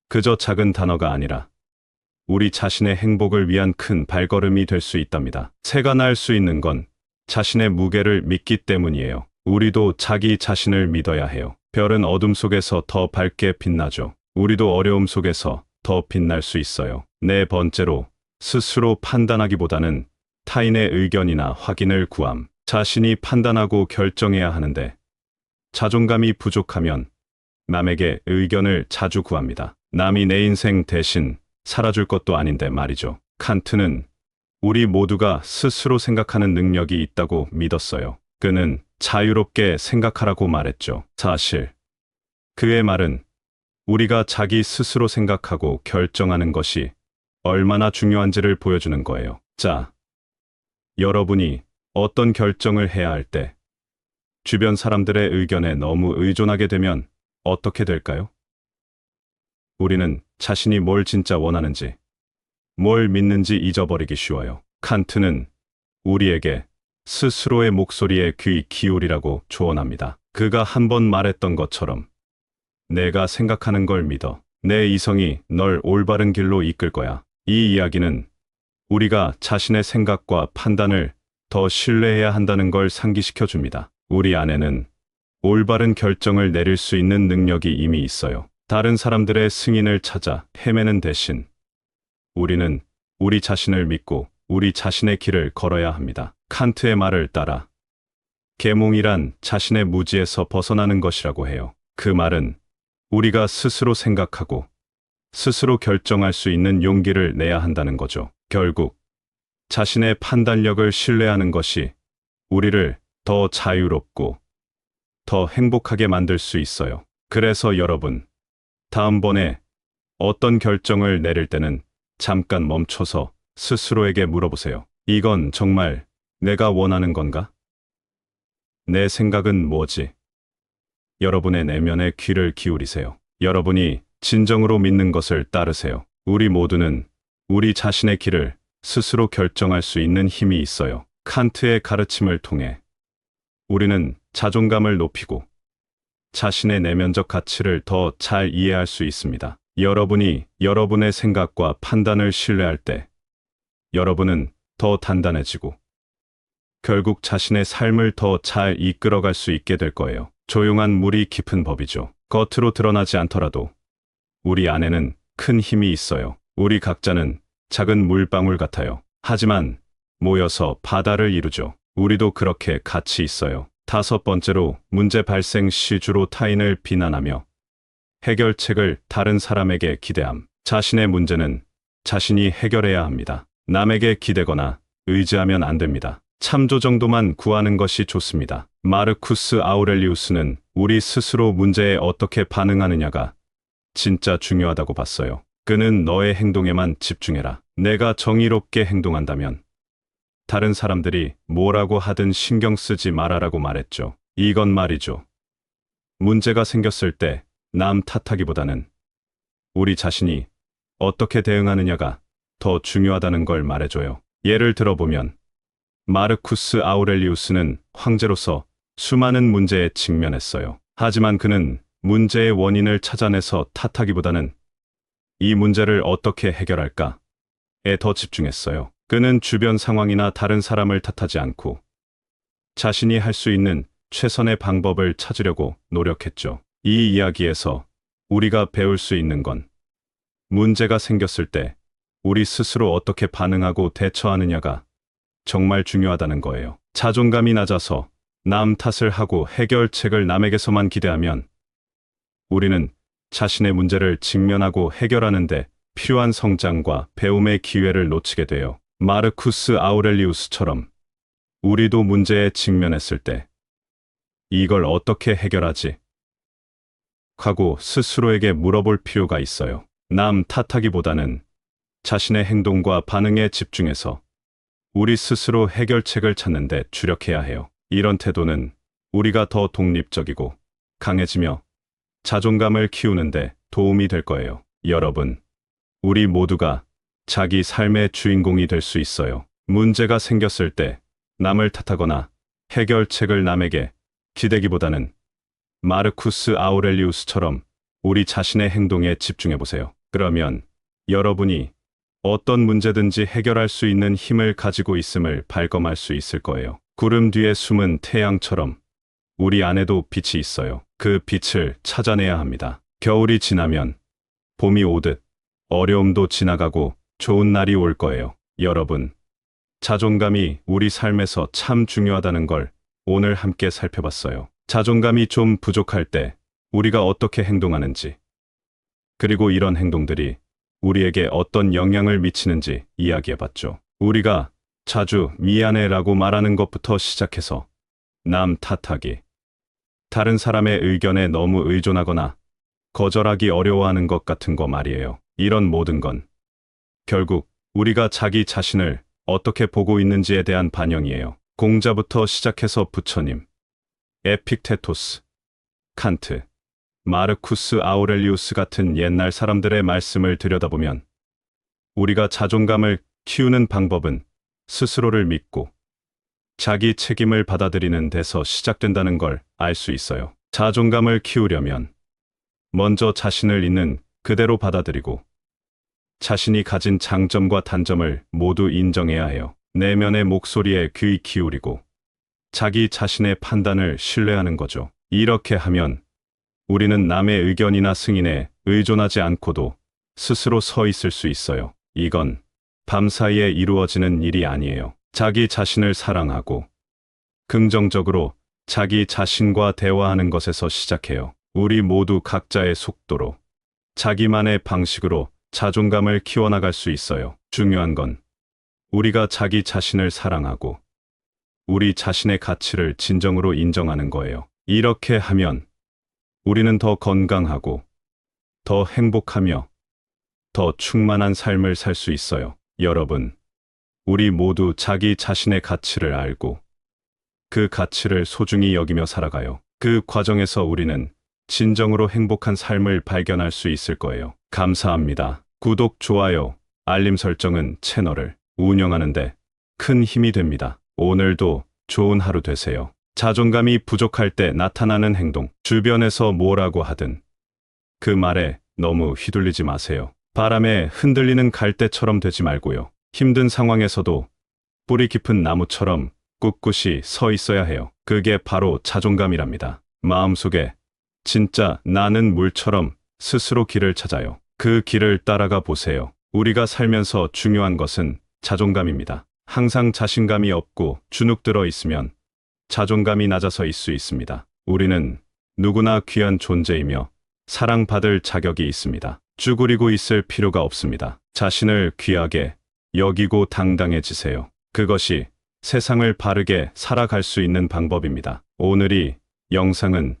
그저 작은 단어가 아니라 우리 자신의 행복을 위한 큰 발걸음이 될 수 있답니다. 새가 날 수 있는 건 자신의 무게를 믿기 때문이에요. 우리도 자기 자신을 믿어야 해요. 별은 어둠 속에서 더 밝게 빛나죠. 우리도 어려움 속에서 더 빛날 수 있어요. 네 번째로, 스스로 판단하기보다는 타인의 의견이나 확인을 구함. 자신이 판단하고 결정해야 하는데 자존감이 부족하면 남에게 의견을 자주 구합니다. 남이 내 인생 대신 살아줄 것도 아닌데 말이죠. 칸트는 우리 모두가 스스로 생각하는 능력이 있다고 믿었어요. 그는 자유롭게 생각하라고 말했죠. 사실 그의 말은 우리가 자기 스스로 생각하고 결정하는 것이 얼마나 중요한지를 보여주는 거예요. 자, 여러분이 어떤 결정을 해야 할 때 주변 사람들의 의견에 너무 의존하게 되면 어떻게 될까요? 우리는 자신이 뭘 진짜 원하는지, 뭘 믿는지 잊어버리기 쉬워요. 칸트는 우리에게 스스로의 목소리에 귀 기울이라고 조언합니다. 그가 한 번 말했던 것처럼 내가 생각하는 걸 믿어. 내 이성이 널 올바른 길로 이끌 거야. 이 이야기는 우리가 자신의 생각과 판단을 더 신뢰해야 한다는 걸 상기시켜 줍니다. 우리 안에는 올바른 결정을 내릴 수 있는 능력이 이미 있어요. 다른 사람들의 승인을 찾아 헤매는 대신 우리는 우리 자신을 믿고 우리 자신의 길을 걸어야 합니다. 칸트의 말을 따라 계몽이란 자신의 무지에서 벗어나는 것이라고 해요. 그 말은 우리가 스스로 생각하고 스스로 결정할 수 있는 용기를 내야 한다는 거죠. 결국 자신의 판단력을 신뢰하는 것이 우리를 더 자유롭고 더 행복하게 만들 수 있어요. 그래서 여러분, 다음번에 어떤 결정을 내릴 때는 잠깐 멈춰서 스스로에게 물어보세요. 이건 정말 내가 원하는 건가? 내 생각은 뭐지? 여러분의 내면에 귀를 기울이세요. 여러분이 진정으로 믿는 것을 따르세요. 우리 모두는 우리 자신의 길을 스스로 결정할 수 있는 힘이 있어요. 칸트의 가르침을 통해 우리는 자존감을 높이고 자신의 내면적 가치를 더 잘 이해할 수 있습니다. 여러분이 여러분의 생각과 판단을 신뢰할 때 여러분은 더 단단해지고 결국 자신의 삶을 더 잘 이끌어갈 수 있게 될 거예요. 조용한 물이 깊은 법이죠. 겉으로 드러나지 않더라도 우리 안에는 큰 힘이 있어요. 우리 각자는 작은 물방울 같아요. 하지만 모여서 바다를 이루죠. 우리도 그렇게 가치 있어요. 다섯 번째로, 문제 발생 시 주로 타인을 비난하며 해결책을 다른 사람에게 기대함. 자신의 문제는 자신이 해결해야 합니다. 남에게 기대거나 의지하면 안 됩니다. 참조 정도만 구하는 것이 좋습니다. 마르쿠스 아우렐리우스는 우리 스스로 문제에 어떻게 반응하느냐가 진짜 중요하다고 봤어요. 그는 너의 행동에만 집중해라. 내가 정의롭게 행동한다면 다른 사람들이 뭐라고 하든 신경 쓰지 말아라고 말했죠. 이건 말이죠. 문제가 생겼을 때 남 탓하기보다는 우리 자신이 어떻게 대응하느냐가 더 중요하다는 걸 말해줘요. 예를 들어보면 마르쿠스 아우렐리우스는 황제로서 수많은 문제에 직면했어요. 하지만 그는 문제의 원인을 찾아내서 탓하기보다는 이 문제를 어떻게 해결할까에 더 집중했어요. 그는 주변 상황이나 다른 사람을 탓하지 않고 자신이 할 수 있는 최선의 방법을 찾으려고 노력했죠. 이 이야기에서 우리가 배울 수 있는 건 문제가 생겼을 때 우리 스스로 어떻게 반응하고 대처하느냐가 정말 중요하다는 거예요. 자존감이 낮아서 남 탓을 하고 해결책을 남에게서만 기대하면 우리는 자신의 문제를 직면하고 해결하는데 필요한 성장과 배움의 기회를 놓치게 돼요. 마르쿠스 아우렐리우스처럼 우리도 문제에 직면했을 때 이걸 어떻게 해결하지? 하고 스스로에게 물어볼 필요가 있어요. 남 탓하기보다는 자신의 행동과 반응에 집중해서 우리 스스로 해결책을 찾는 데 주력해야 해요. 이런 태도는 우리가 더 독립적이고 강해지며 자존감을 키우는데 도움이 될 거예요. 여러분, 우리 모두가 자기 삶의 주인공이 될 수 있어요. 문제가 생겼을 때 남을 탓하거나 해결책을 남에게 기대기보다는 마르쿠스 아우렐리우스처럼 우리 자신의 행동에 집중해보세요. 그러면 여러분이 어떤 문제든지 해결할 수 있는 힘을 가지고 있음을 발견할 수 있을 거예요. 구름 뒤에 숨은 태양처럼 우리 안에도 빛이 있어요. 그 빛을 찾아내야 합니다. 겨울이 지나면 봄이 오듯 어려움도 지나가고 좋은 날이 올 거예요. 여러분, 자존감이 우리 삶에서 참 중요하다는 걸 오늘 함께 살펴봤어요. 자존감이 좀 부족할 때 우리가 어떻게 행동하는지, 그리고 이런 행동들이 우리에게 어떤 영향을 미치는지 이야기해봤죠. 우리가 자주 미안해라고 말하는 것부터 시작해서 남 탓하기, 다른 사람의 의견에 너무 의존하거나 거절하기 어려워하는 것 같은 거 말이에요. 이런 모든 건 결국 우리가 자기 자신을 어떻게 보고 있는지에 대한 반영이에요. 공자부터 시작해서 부처님, 에픽테토스, 칸트, 마르쿠스 아우렐리우스 같은 옛날 사람들의 말씀을 들여다보면 우리가 자존감을 키우는 방법은 스스로를 믿고 자기 책임을 받아들이는 데서 시작된다는 걸 알 수 있어요. 자존감을 키우려면 먼저 자신을 있는 그대로 받아들이고 자신이 가진 장점과 단점을 모두 인정해야 해요. 내면의 목소리에 귀 기울이고 자기 자신의 판단을 신뢰하는 거죠. 이렇게 하면 우리는 남의 의견이나 승인에 의존하지 않고도 스스로 서 있을 수 있어요. 이건 밤사이에 이루어지는 일이 아니에요. 자기 자신을 사랑하고 긍정적으로 자기 자신과 대화하는 것에서 시작해요. 우리 모두 각자의 속도로 자기만의 방식으로 자존감을 키워나갈 수 있어요. 중요한 건 우리가 자기 자신을 사랑하고 우리 자신의 가치를 진정으로 인정하는 거예요. 이렇게 하면 우리는 더 건강하고 더 행복하며 더 충만한 삶을 살 수 있어요. 여러분, 우리 모두 자기 자신의 가치를 알고 그 가치를 소중히 여기며 살아가요. 그 과정에서 우리는 진정으로 행복한 삶을 발견할 수 있을 거예요. 감사합니다. 구독, 좋아요, 알림 설정은 채널을 운영하는데 큰 힘이 됩니다. 오늘도 좋은 하루 되세요. 자존감이 부족할 때 나타나는 행동. 주변에서 뭐라고 하든 그 말에 너무 휘둘리지 마세요. 바람에 흔들리는 갈대처럼 되지 말고요. 힘든 상황에서도 뿌리 깊은 나무처럼 꿋꿋이 서 있어야 해요. 그게 바로 자존감이랍니다. 마음속에 진짜 나는 물처럼 스스로 길을 찾아요. 그 길을 따라가 보세요. 우리가 살면서 중요한 것은 자존감입니다. 항상 자신감이 없고 주눅들어 있으면 자존감이 낮아서일 수 있습니다. 우리는 누구나 귀한 존재이며 사랑받을 자격이 있습니다. 쭈그리고 있을 필요가 없습니다. 자신을 귀하게 여기고 당당해지세요. 그것이 세상을 바르게 살아갈 수 있는 방법입니다. 오늘 이 영상은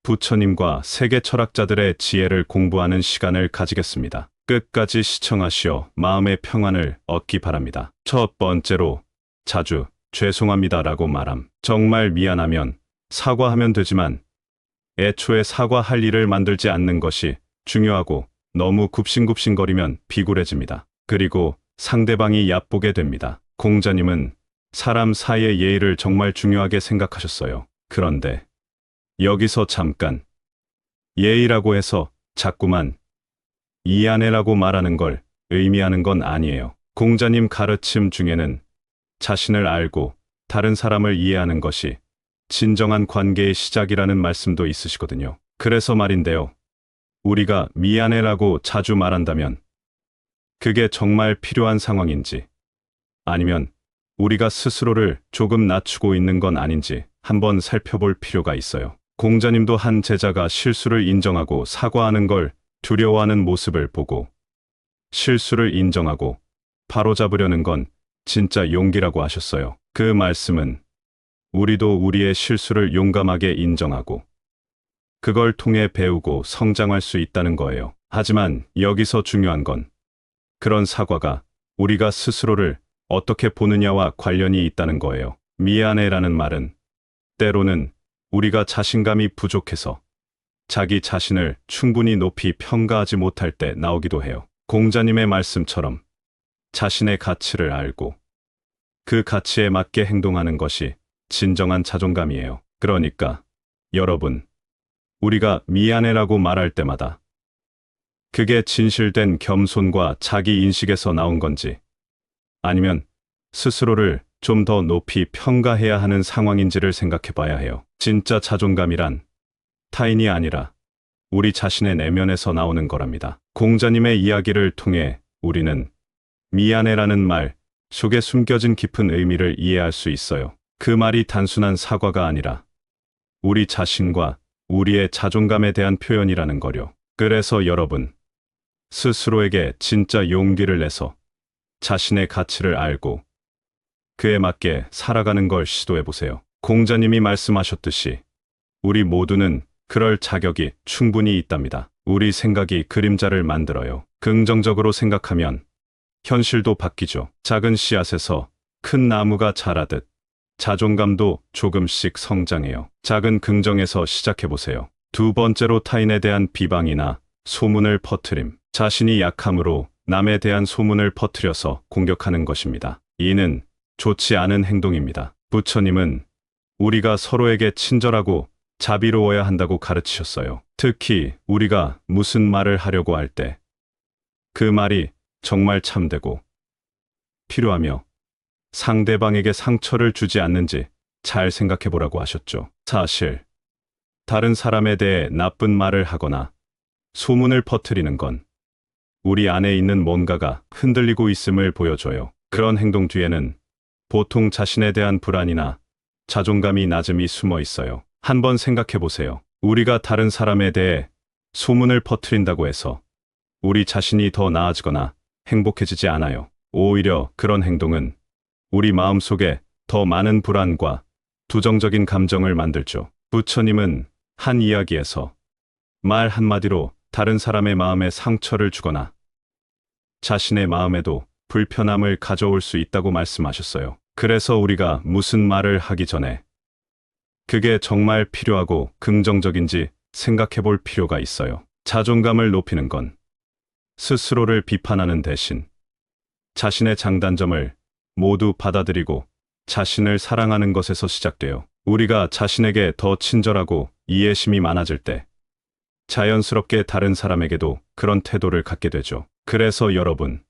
부처님과 세계 철학자들의 지혜를 공부하는 시간을 가지겠습니다. 끝까지 시청하시어 마음의 평안을 얻기 바랍니다. 첫 번째로 자주 죄송합니다라고 말함. 정말 미안하면 사과하면 되지만 애초에 사과할 일을 만들지 않는 것이 중요하고 너무 굽신굽신거리면 비굴해집니다. 그리고 상대방이 얕보게 됩니다. 공자님은 사람 사이의 예의를 정말 중요하게 생각하셨어요. 그런데 여기서 잠깐 예의라고 해서 자꾸만 이안해라고 말하는 걸 의미하는 건 아니에요. 공자님 가르침 중에는 자신을 알고 다른 사람을 이해하는 것이 진정한 관계의 시작이라는 말씀도 있으시거든요. 그래서 말인데요. 우리가 미안해라고 자주 말한다면 그게 정말 필요한 상황인지 아니면 우리가 스스로를 조금 낮추고 있는 건 아닌지 한번 살펴볼 필요가 있어요. 공자님도 한 제자가 실수를 인정하고 사과하는 걸 두려워하는 모습을 보고 실수를 인정하고 바로잡으려는 건 진짜 용기라고 하셨어요. 그 말씀은 우리도 우리의 실수를 용감하게 인정하고 그걸 통해 배우고 성장할 수 있다는 거예요. 하지만 여기서 중요한 건 그런 사과가 우리가 스스로를 어떻게 보느냐와 관련이 있다는 거예요. 미안해라는 말은 때로는 우리가 자신감이 부족해서 자기 자신을 충분히 높이 평가하지 못할 때 나오기도 해요. 공자님의 말씀처럼 자신의 가치를 알고 그 가치에 맞게 행동하는 것이 진정한 자존감이에요. 그러니까 여러분, 우리가 미안해라고 말할 때마다 그게 진실된 겸손과 자기 인식에서 나온 건지 아니면 스스로를 좀 더 높이 평가해야 하는 상황인지를 생각해 봐야 해요. 진짜 자존감이란 타인이 아니라 우리 자신의 내면에서 나오는 거랍니다. 공자님의 이야기를 통해 우리는 미안해라는 말 속에 숨겨진 깊은 의미를 이해할 수 있어요. 그 말이 단순한 사과가 아니라 우리 자신과 우리의 자존감에 대한 표현이라는 거요. 그래서 여러분, 스스로에게 진짜 용기를 내서 자신의 가치를 알고 그에 맞게 살아가는 걸 시도해 보세요. 공자님이 말씀하셨듯이 우리 모두는 그럴 자격이 충분히 있답니다. 우리 생각이 그림자를 만들어요. 긍정적으로 생각하면 현실도 바뀌죠. 작은 씨앗에서 큰 나무가 자라듯 자존감도 조금씩 성장해요. 작은 긍정에서 시작해보세요. 두 번째로 타인에 대한 비방이나 소문을 퍼뜨림. 자신이 약함으로 남에 대한 소문을 퍼뜨려서 공격하는 것입니다. 이는 좋지 않은 행동입니다. 부처님은 우리가 서로에게 친절하고 자비로워야 한다고 가르치셨어요. 특히 우리가 무슨 말을 하려고 할 때 그 말이 정말 참되고 필요하며 상대방에게 상처를 주지 않는지 잘 생각해 보라고 하셨죠. 사실 다른 사람에 대해 나쁜 말을 하거나 소문을 퍼뜨리는 건 우리 안에 있는 뭔가가 흔들리고 있음을 보여줘요. 그런 행동 뒤에는 보통 자신에 대한 불안이나 자존감이 낮음이 숨어 있어요. 한번 생각해 보세요. 우리가 다른 사람에 대해 소문을 퍼뜨린다고 해서 우리 자신이 더 나아지거나 행복해지지 않아요. 오히려 그런 행동은 우리 마음속에 더 많은 불안과 부정적인 감정을 만들죠. 부처님은 한 이야기에서 말 한마디로 다른 사람의 마음에 상처를 주거나 자신의 마음에도 불편함을 가져올 수 있다고 말씀하셨어요. 그래서 우리가 무슨 말을 하기 전에 그게 정말 필요하고 긍정적인지 생각해 볼 필요가 있어요. 자존감을 높이는 건 스스로를 비판하는 대신 자신의 장단점을 모두 받아들이고 자신을 사랑하는 것에서 시작돼요. 우리가 자신에게 더 친절하고 이해심이 많아질 때 자연스럽게 다른 사람에게도 그런 태도를 갖게 되죠. 그래서 여러분,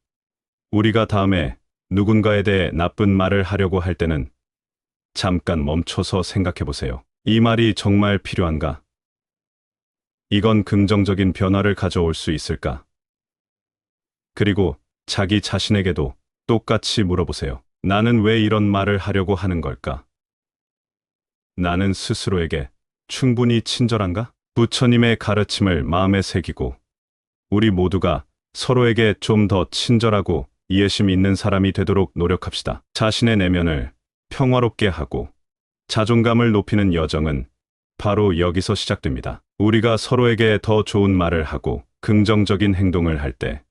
우리가 다음에 누군가에 대해 나쁜 말을 하려고 할 때는 잠깐 멈춰서 생각해 보세요. 이 말이 정말 필요한가? 이건 긍정적인 변화를 가져올 수 있을까? 그리고 자기 자신에게도 똑같이 물어보세요. 나는 왜 이런 말을 하려고 하는 걸까? 나는 스스로에게 충분히 친절한가? 부처님의 가르침을 마음에 새기고 우리 모두가 서로에게 좀 더 친절하고 이해심 있는 사람이 되도록 노력합시다. 자신의 내면을 평화롭게 하고 자존감을 높이는 여정은 바로 여기서 시작됩니다. 우리가 서로에게 더 좋은 말을 하고 긍정적인 행동을 할 때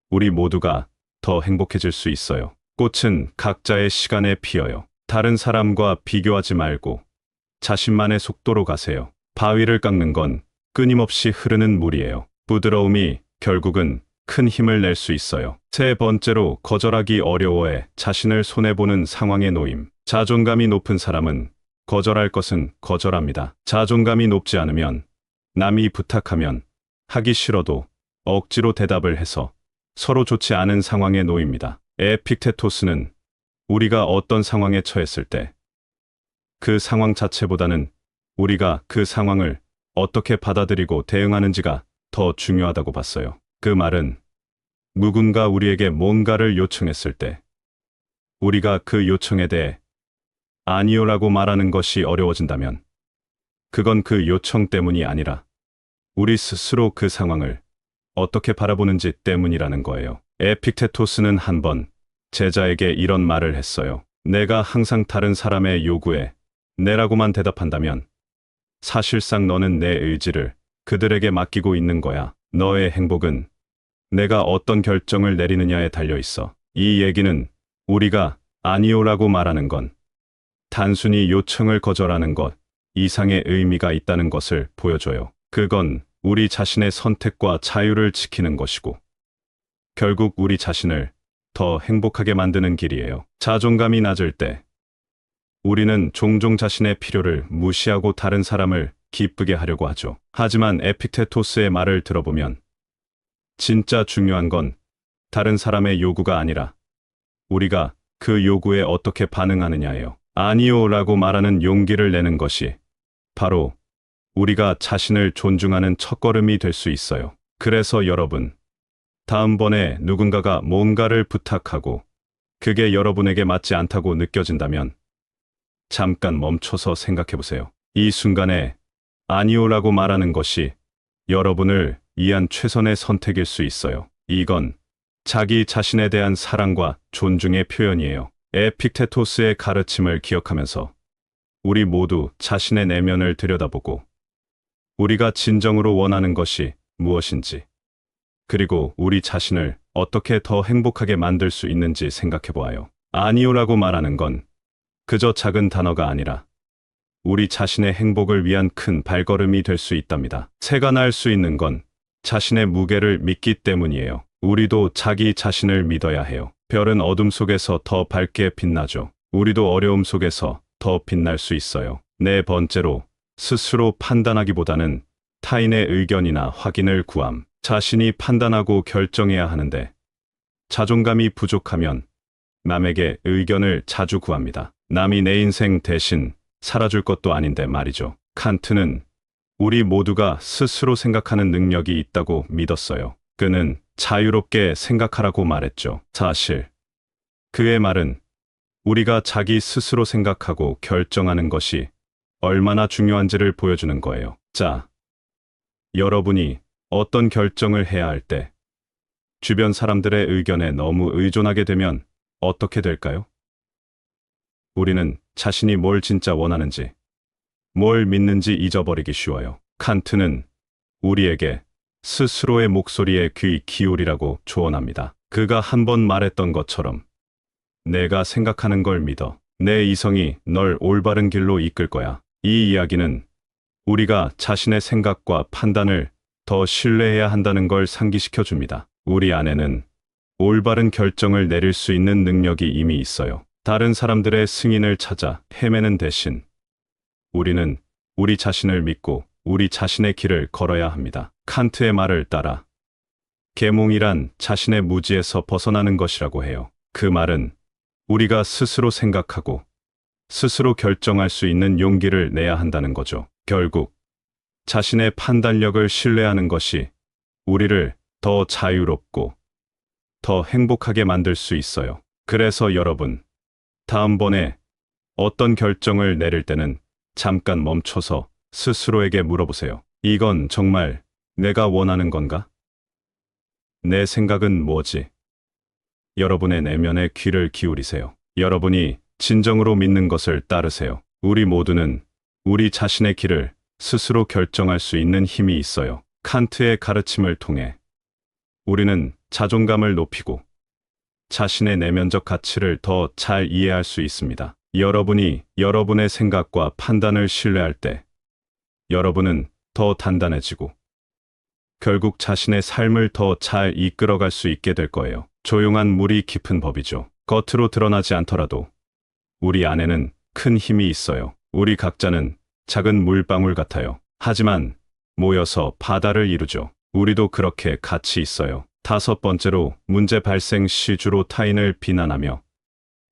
우리 모두가 더 행복해질 수 있어요. 꽃은 각자의 시간에 피어요. 다른 사람과 비교하지 말고 자신만의 속도로 가세요. 바위를 깎는 건 끊임없이 흐르는 물이에요. 부드러움이 결국은 큰 힘을 낼 수 있어요. 세 번째로 거절하기 어려워해 자신을 손해보는 상황에 놓임. 자존감이 높은 사람은 거절할 것은 거절합니다. 자존감이 높지 않으면 남이 부탁하면 하기 싫어도 억지로 대답을 해서 서로 좋지 않은 상황에 놓입니다. 에픽테토스는 우리가 어떤 상황에 처했을 때 그 상황 자체보다는 우리가 그 상황을 어떻게 받아들이고 대응하는지가 더 중요하다고 봤어요. 그 말은 누군가 우리에게 뭔가를 요청했을 때 우리가 그 요청에 대해 아니요라고 말하는 것이 어려워진다면 그건 그 요청 때문이 아니라 우리 스스로 그 상황을 어떻게 바라보는지 때문이라는 거예요. 에픽테토스는 한 번 제자에게 이런 말을 했어요. 내가 항상 다른 사람의 요구에 네라고만 대답한다면 사실상 너는 내 의지를 그들에게 맡기고 있는 거야. 너의 행복은 내가 어떤 결정을 내리느냐에 달려 있어. 이 얘기는 우리가 아니요라고 말하는 건 단순히 요청을 거절하는 것 이상의 의미가 있다는 것을 보여줘요. 그건 우리 자신의 선택과 자유를 지키는 것이고 결국 우리 자신을 더 행복하게 만드는 길이에요. 자존감이 낮을 때 우리는 종종 자신의 필요를 무시하고 다른 사람을 기쁘게 하려고 하죠. 하지만 에픽테토스의 말을 들어보면 진짜 중요한 건 다른 사람의 요구가 아니라 우리가 그 요구에 어떻게 반응하느냐예요. 아니요라고 말하는 용기를 내는 것이 바로 우리가 자신을 존중하는 첫걸음이 될 수 있어요. 그래서 여러분, 다음번에 누군가가 뭔가를 부탁하고 그게 여러분에게 맞지 않다고 느껴진다면 잠깐 멈춰서 생각해 보세요. 이 순간에 아니요라고 말하는 것이 여러분을 위한 최선의 선택일 수 있어요. 이건 자기 자신에 대한 사랑과 존중의 표현이에요. 에픽테토스의 가르침을 기억하면서 우리 모두 자신의 내면을 들여다보고 우리가 진정으로 원하는 것이 무엇인지, 그리고 우리 자신을 어떻게 더 행복하게 만들 수 있는지 생각해 보아요. 아니요라고 말하는 건 그저 작은 단어가 아니라 우리 자신의 행복을 위한 큰 발걸음이 될 수 있답니다. 새가 날 수 있는 건 자신의 무게를 믿기 때문이에요. 우리도 자기 자신을 믿어야 해요. 별은 어둠 속에서 더 밝게 빛나죠. 우리도 어려움 속에서 더 빛날 수 있어요. 네 번째로, 스스로 판단하기보다는 타인의 의견이나 확인을 구함. 자신이 판단하고 결정해야 하는데 자존감이 부족하면 남에게 의견을 자주 구합니다. 남이 내 인생 대신 살아줄 것도 아닌데 말이죠. 칸트는 우리 모두가 스스로 생각하는 능력이 있다고 믿었어요. 그는 자유롭게 생각하라고 말했죠. 사실 그의 말은 우리가 자기 스스로 생각하고 결정하는 것이 얼마나 중요한지를 보여주는 거예요. 자, 여러분이 어떤 결정을 해야 할 때 주변 사람들의 의견에 너무 의존하게 되면 어떻게 될까요? 우리는 자신이 뭘 진짜 원하는지, 뭘 믿는지 잊어버리기 쉬워요. 칸트는 우리에게 스스로의 목소리에 귀 기울이라고 조언합니다. 그가 한 번 말했던 것처럼 내가 생각하는 걸 믿어. 내 이성이 널 올바른 길로 이끌 거야. 이 이야기는 우리가 자신의 생각과 판단을 더 신뢰해야 한다는 걸 상기시켜 줍니다. 우리 안에는 올바른 결정을 내릴 수 있는 능력이 이미 있어요. 다른 사람들의 승인을 찾아 헤매는 대신 우리는 우리 자신을 믿고 우리 자신의 길을 걸어야 합니다. 칸트의 말을 따라 계몽이란 자신의 무지에서 벗어나는 것이라고 해요. 그 말은 우리가 스스로 생각하고 스스로 결정할 수 있는 용기를 내야 한다는 거죠. 결국 자신의 판단력을 신뢰하는 것이 우리를 더 자유롭고 더 행복하게 만들 수 있어요. 그래서 여러분, 다음번에 어떤 결정을 내릴 때는 잠깐 멈춰서 스스로에게 물어보세요. 이건 정말 내가 원하는 건가? 내 생각은 뭐지? 여러분의 내면에 귀를 기울이세요. 여러분이 진정으로 믿는 것을 따르세요. 우리 모두는 우리 자신의 길을 스스로 결정할 수 있는 힘이 있어요. 칸트의 가르침을 통해 우리는 자존감을 높이고 자신의 내면적 가치를 더 잘 이해할 수 있습니다. 여러분이 여러분의 생각과 판단을 신뢰할 때 여러분은 더 단단해지고 결국 자신의 삶을 더 잘 이끌어갈 수 있게 될 거예요. 조용한 물이 깊은 법이죠. 겉으로 드러나지 않더라도 우리 안에는 큰 힘이 있어요. 우리 각자는 작은 물방울 같아요. 하지만 모여서 바다를 이루죠. 우리도 그렇게 가치 있어요. 다섯 번째로, 문제 발생 시 주로 타인을 비난하며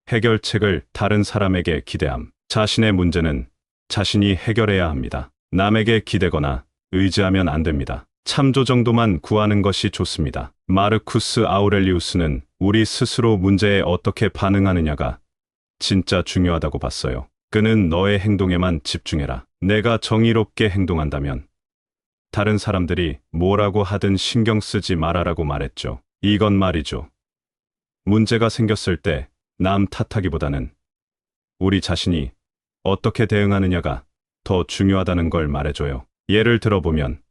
해결책을 다른 사람에게 기대함. 자신의 문제는 자신이 해결해야 합니다. 남에게 기대거나 의지하면 안 됩니다. 참조 정도만 구하는 것이 좋습니다. 마르쿠스 아우렐리우스는 우리 스스로 문제에 어떻게 반응하느냐가 진짜 중요하다고 봤어요. 그는 너의 행동에만 집중해라. 내가 정의롭게 행동한다면 다른 사람들이 뭐라고 하든 신경 쓰지 말아라고 말했죠. 이건 말이죠. 문제가 생겼을 때 남 탓하기보다는 우리 자신이 어떻게 대응하느냐가 더 중요하다는 걸 말해줘요. 예를 들어보면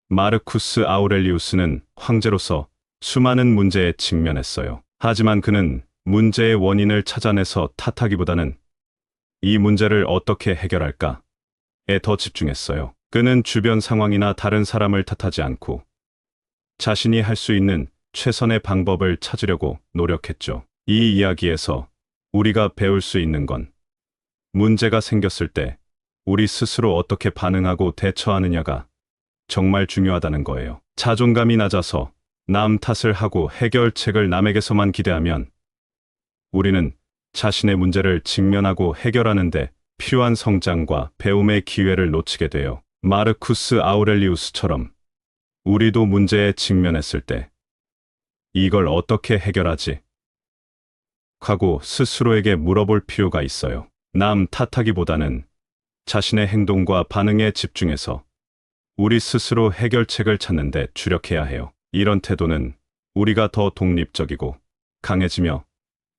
마르쿠스 아우렐리우스는 황제로서 수많은 문제에 직면했어요. 하지만 그는 문제의 원인을 찾아내서 탓하기보다는 이 문제를 어떻게 해결할까에 더 집중했어요. 그는 주변 상황이나 다른 사람을 탓하지 않고 자신이 할 수 있는 최선의 방법을 찾으려고 노력했죠. 이 이야기에서 우리가 배울 수 있는 건 문제가 생겼을 때 우리 스스로 어떻게 반응하고 대처하느냐가 정말 중요하다는 거예요. 자존감이 낮아서 남 탓을 하고 해결책을 남에게서만 기대하면 우리는 자신의 문제를 직면하고 해결하는데 필요한 성장과 배움의 기회를 놓치게 돼요. 마르쿠스 아우렐리우스처럼 우리도 문제에 직면했을 때 이걸 어떻게 해결하지? 하고 스스로에게 물어볼 필요가 있어요. 남 탓하기보다는 자신의 행동과 반응에 집중해서 우리 스스로 해결책을 찾는 데 주력해야 해요. 이런 태도는 우리가 더 독립적이고 강해지며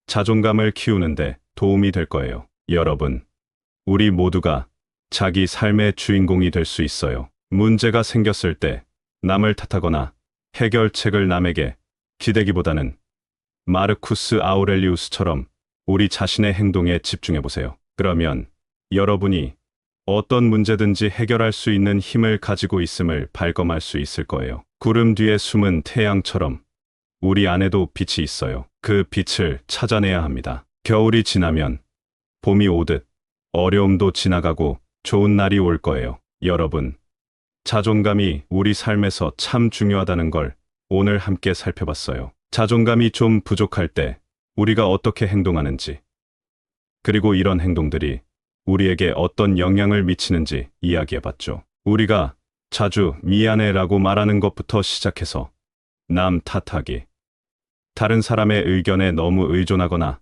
자존감을 키우는 데 도움이 될 거예요. 여러분, 우리 모두가 자기 삶의 주인공이 될 수 있어요. 문제가 생겼을 때 남을 탓하거나 해결책을 남에게 기대기보다는 마르쿠스 아우렐리우스처럼 우리 자신의 행동에 집중해 보세요. 그러면 여러분이 어떤 문제든지 해결할 수 있는 힘을 가지고 있음을 발견할 수 있을 거예요. 구름 뒤에 숨은 태양처럼 우리 안에도 빛이 있어요. 그 빛을 찾아내야 합니다. 겨울이 지나면 봄이 오듯 어려움도 지나가고 좋은 날이 올 거예요. 여러분, 자존감이 우리 삶에서 참 중요하다는 걸 오늘 함께 살펴봤어요. 자존감이 좀 부족할 때 우리가 어떻게 행동하는지, 그리고 이런 행동들이 우리에게 어떤 영향을 미치는지 이야기해봤죠. 우리가 자주 미안해라고 말하는 것부터 시작해서 남 탓하기, 다른 사람의 의견에 너무 의존하거나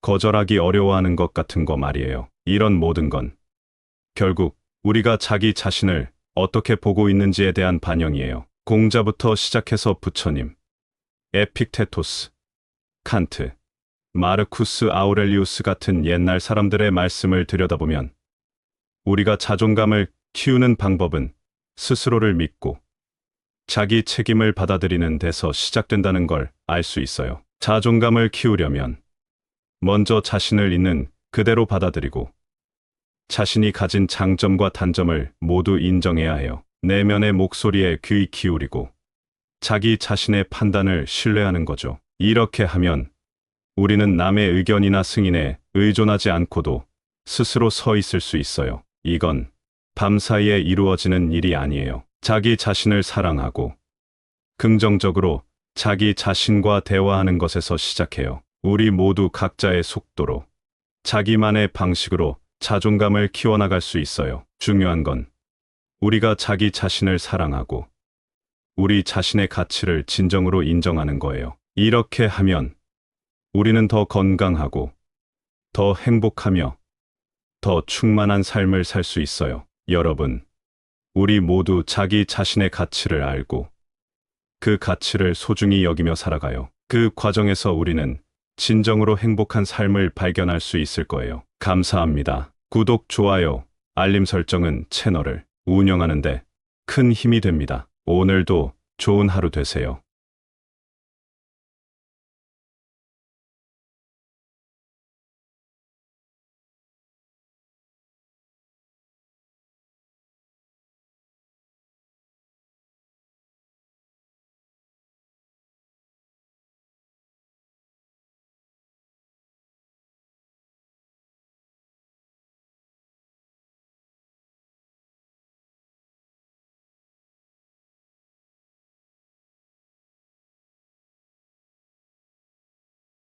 거절하기 어려워하는 것 같은 거 말이에요. 이런 모든 건 결국 우리가 자기 자신을 어떻게 보고 있는지에 대한 반영이에요. 공자부터 시작해서 부처님, 에픽테토스, 칸트, 마르쿠스 아우렐리우스 같은 옛날 사람들의 말씀을 들여다보면 우리가 자존감을 키우는 방법은 스스로를 믿고 자기 책임을 받아들이는 데서 시작된다는 걸 알 수 있어요. 자존감을 키우려면 먼저 자신을 있는 그대로 받아들이고 자신이 가진 장점과 단점을 모두 인정해야 해요. 내면의 목소리에 귀 기울이고 자기 자신의 판단을 신뢰하는 거죠. 이렇게 하면 우리는 남의 의견이나 승인에 의존하지 않고도 스스로 서 있을 수 있어요. 이건 밤사이에 이루어지는 일이 아니에요. 자기 자신을 사랑하고 긍정적으로 자기 자신과 대화하는 것에서 시작해요. 우리 모두 각자의 속도로 자기만의 방식으로 자존감을 키워나갈 수 있어요. 중요한 건 우리가 자기 자신을 사랑하고 우리 자신의 가치를 진정으로 인정하는 거예요. 이렇게 하면 우리는 더 건강하고 더 행복하며 더 충만한 삶을 살 수 있어요. 여러분, 우리 모두 자기 자신의 가치를 알고 그 가치를 소중히 여기며 살아가요. 그 과정에서 우리는 진정으로 행복한 삶을 발견할 수 있을 거예요. 감사합니다. 구독, 좋아요, 알림 설정은 채널을 운영하는데 큰 힘이 됩니다. 오늘도 좋은 하루 되세요.